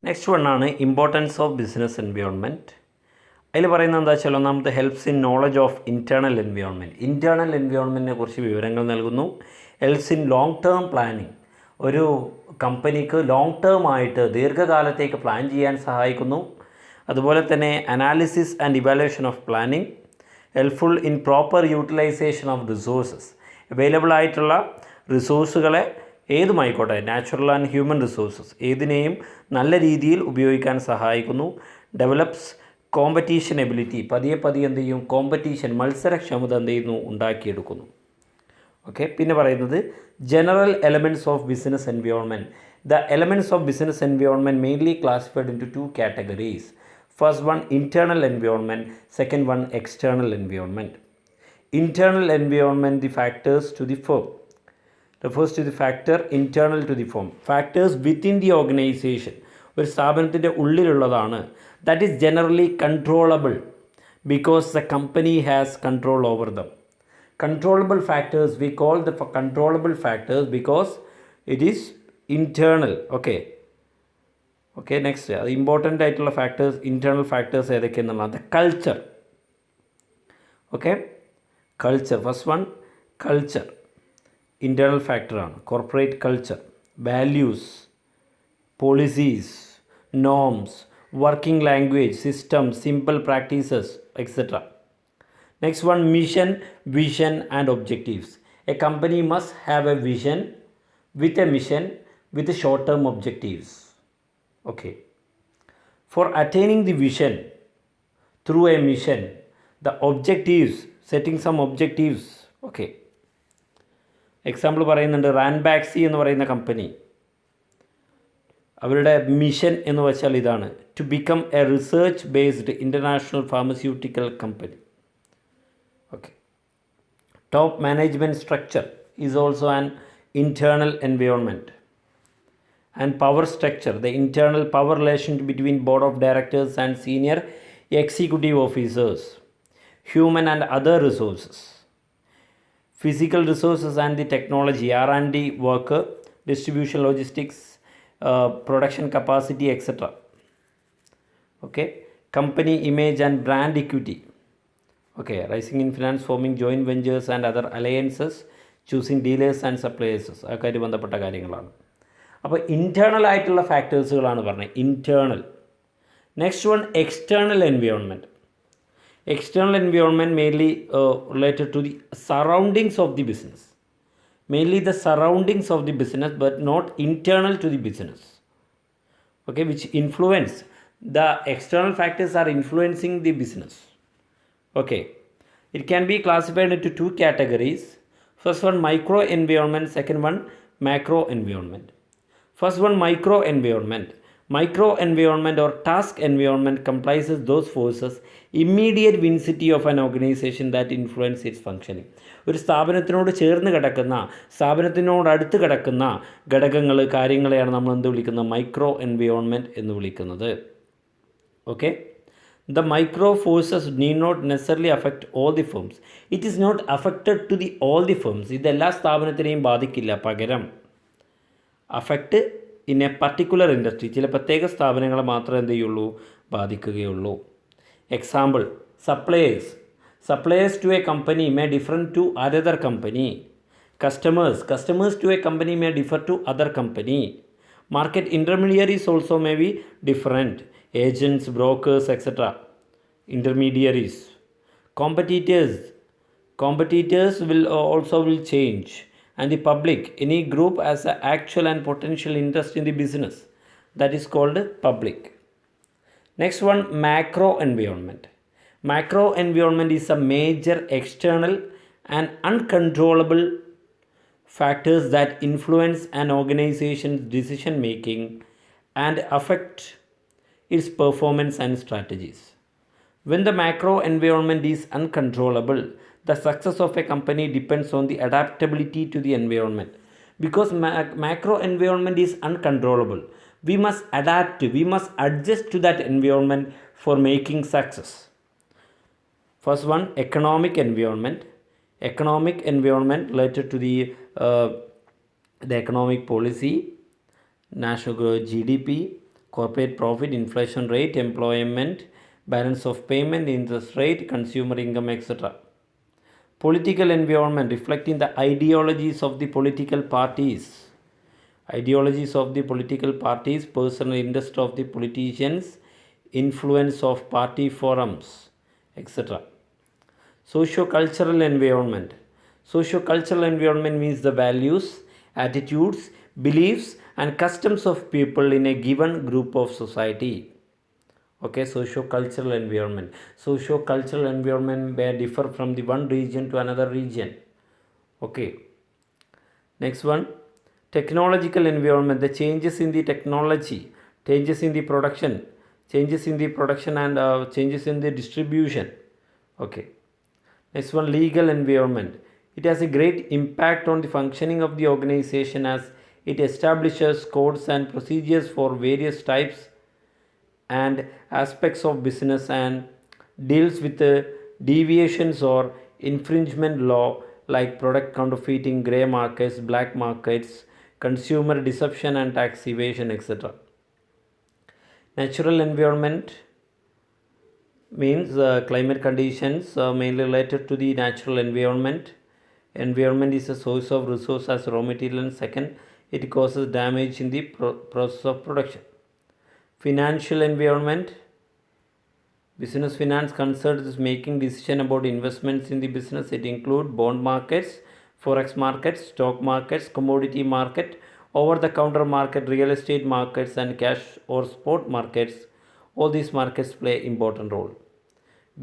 Next വണ്ണാണ് importance of business environment. അതിൽ പറയുന്നത് എന്താ വെച്ചാൽ ഒന്നാമത്തെ helps in knowledge of internal environment. Internal എൻവയോൺമെൻറ്റിനെ കുറിച്ച് വിവരങ്ങൾ നൽകുന്നു. Helps in long term planning. ഒരു കമ്പനിക്ക് ലോങ് ടേം ആയിട്ട് ദീർഘകാലത്തേക്ക് പ്ലാൻ ചെയ്യാൻ സഹായിക്കുന്നു. അതുപോലെ തന്നെ analysis and evaluation of planning. Helpful in proper utilisation of resources. Available ആയിട്ടുള്ള റിസോഴ്സുകളെ ഏതുമായിക്കോട്ടെ, നാച്ചുറൽ ആൻഡ് ഹ്യൂമൻ റിസോഴ്സസ് ഏതിനെയും നല്ല രീതിയിൽ ഉപയോഗിക്കാൻ സഹായിക്കുന്നു. Develops competition ability. പതിയെ എന്ത് ചെയ്യും, കോമ്പറ്റീഷൻ മത്സരക്ഷമത എന്ത് ചെയ്യുന്നു, ഉണ്ടാക്കിയെടുക്കുന്നു. ഓക്കെ. പിന്നെ പറയുന്നത് general elements of business environment. The elements of business environment mainly classified in to 2 categories. First one, internal environment. Second one, external environment. Internal environment, the factors to the firm. Refers to the factor internal to the firm. Factors within the organization. ഒരു സ്ഥാപനത്തിൻ്റെ ഉള്ളിലുള്ളതാണ്. That is generally controllable because the company has control over them. Controllable factors, we call the controllable factors because it is internal. Okay, next important ആയിട്ടുള്ള factors, internal factors ഏതൊക്കെയെന്നുള്ളത് culture. Okay, culture first one. Culture internal ഫാക്ടറാണ്. Corporate culture, values, policies, norms, working language, system, simple practices, etcetera. Next one, mission, vision and objectives. A company must have a vision with a mission with short-term objectives. Okay. For attaining the vision through a mission, the objectives, setting some objectives. Okay. Example പറയുന്നുണ്ട്, റാൻബാക്സി എന്ന് പറയുന്ന company, അവരുടെ mission എന്ന് വെച്ചാൽ ഇതാണ്: to become a research based international pharmaceutical company. Okay. Top management structure is also an internal environment. And power structure, the internal power relation between board of directors and senior executive officers. Human and other resources. Physical resources and the technology, R&D worker, distribution logistics, production capacity, etc. Okay. Company image and brand equity. Okay, rising in finance, forming joint ventures and other alliances, choosing dealers and suppliers, അതൊക്കെ ബന്ധപ്പെട്ട കാര്യങ്ങളാണ്. അപ്പോൾ internal ആയിട്ടുള്ള ഫാക്ടേഴ്സുകളാണ് പറഞ്ഞത്, internal. Next one, external environment. External environment mainly related to the surroundings of the business. Mainly the surroundings of the business but not internal to the business. Okay, which influence, the external factors are influencing the business. Okay, it can be classified into 2 categories. First one, micro environment. Second one, macro environment. First one, micro environment. Micro environment or task environment comprises those forces immediate vicinity of an organization that influence its functioning. ഒരു സ്ഥാപനത്തിനോട് ചേർന്ന് കിടക്കുന്ന, സ്ഥാപനത്തിനോട് അടുത്ത് കിടക്കുന്ന ഘടകങ്ങൾ, കാര്യങ്ങളെയാണ് നമ്മൾ എന്ത് വിളിക്കുന്നത്, micro environment എന്ന് വിളിക്കുന്നത്. Okay. The micro forces need not necessarily affect all the firms. It is not affected to the all the firms. ഇത് എല്ലാ സ്ഥാപനത്തിനെയും ബാധിക്കില്ല. പകരം affect in a particular industry, ചില പ്രത്യേക സ്ഥാപനങ്ങളെ മാത്രമേ എന്ത് ചെയ്യുള്ളൂ, ബാധിക്കുകയുള്ളൂ. Example, suppliers. Suppliers to a company may differ to another company. Customers to a company may differ to other company. Market intermediaries also may be different. Agents, brokers, etc. Intermediaries. Competitors will also change. And the public, any group has an actual and potential interest in the business. That is called public. Next one, macro environment. Macro environment is a major external and uncontrollable factors that influence an organization's decision making and affect its performance and strategies. When the macro environment is uncontrollable, the success of a company depends on the adaptability to the environment. Because macro environment is uncontrollable, we must adapt, we must adjust to that environment for making success. First one, economic environment. Economic environment related to the economic policy, national GDP, corporate profit, inflation rate, employment, balance of payment, interest rate, consumer income, etc. Political environment reflecting the ideologies of the political parties. Ideologies of the political parties, personal interest of the politicians, influence of party forums, etc. Socio-cultural environment. Socio-cultural environment means the values, attitudes, beliefs and customs of people in a given group of society. Okay, socio-cultural environment. Socio-cultural environment may differ from the one region to another region. Okay. Next one, technological environment. The changes in the technology, changes in the production, and changes in the distribution. Okay. Next one, legal environment. It has a great impact on the functioning of the organization as it establishes codes and procedures for various types and aspects of business and deals with deviations or infringement law like product counterfeiting, grey markets, black markets, consumer deception and tax evasion, etc. Natural environment means climate conditions mainly related to the natural environment. Environment is a source of resource as raw material, and second, it causes damage in the process of production. Financial environment. Business finance concerns making decision about investments in the business. It include bond markets, forex markets, stock markets, commodity market, over-the-counter market, real estate markets, and cash or spot markets. All these markets play important role.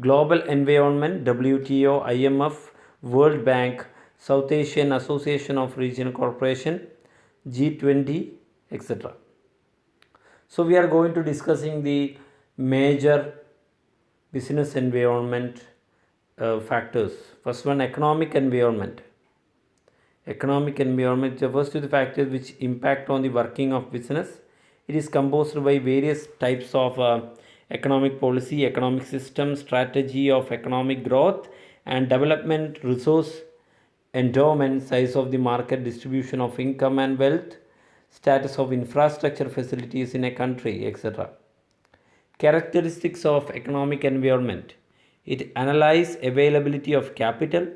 Global environment, WTO, IMF, World Bank, South Asian Association of Regional Corporation, G20, etc. So we are going to discussing the major business environment factors. First one, economic environment. Economic environment refers to the factors which impact on the working of business. It is composed by various types of economic policy, economic system, strategy of economic growth and development, resource endowment, size of the market, distribution of income and wealth, status of infrastructure facilities in a country, etc. Characteristics of economic environment. It analyzes availability of capital.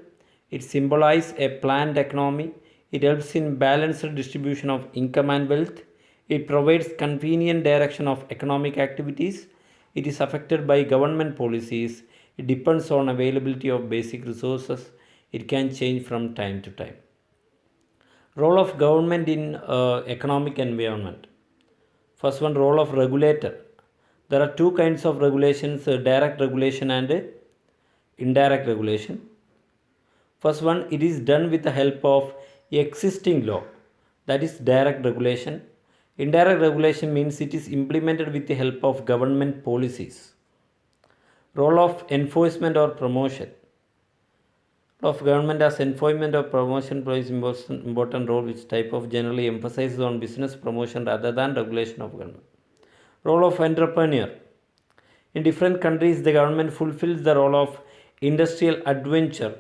It symbolizes a planned economy. It helps in balanced distribution of income and wealth. It provides convenient direction of economic activities. It is affected by government policies. It depends on availability of basic resources. It can change from time to time. Role of government in economic environment. First one, role of regulator. There are two kinds of regulations, direct regulation and indirect regulation. First one, it is done with the help of existing law, that is direct regulation. Indirect regulation means it is implemented with the help of government policies. Role of enforcement or promotion. Of government as enforcement or promotion plays important role, which type of generally emphasizes on business promotion rather than regulation of government. Role of entrepreneur. In different countries, the government fulfills the role of industrial adventure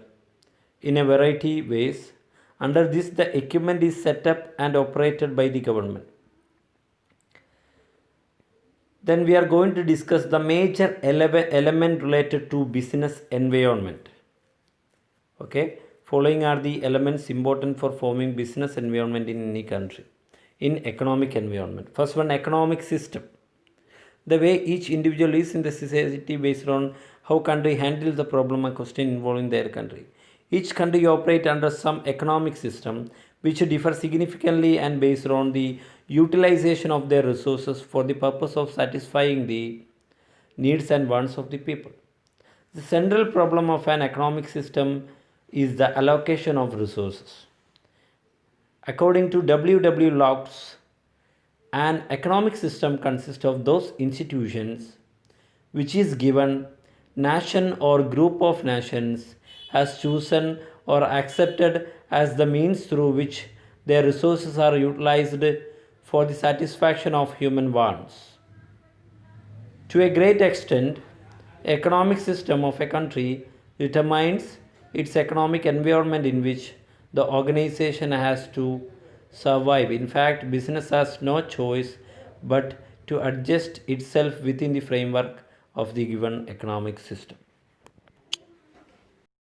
in a variety of ways. Under this, the equipment is set up and operated by the government. Then we are going to discuss the major element related to business environment. Okay, following are the elements important for forming business environment in any country. In economic environment, first one, economic system. The way each individual is in the society based on how country handles the problem or question involving their country. Each country operates under some economic system which differ significantly and based on the utilization of their resources for the purpose of satisfying the needs and wants of the people. The central problem of an economic system is the allocation of resources. According to W. Locke's, an economic system consists of those institutions which is given nation or group of nations has chosen or accepted as the means through which their resources are utilized for the satisfaction of human wants. To a great extent, economic system of a country determines its economic environment in which the organization has to survive. In fact, business has no choice but to adjust itself within the framework of the given economic system.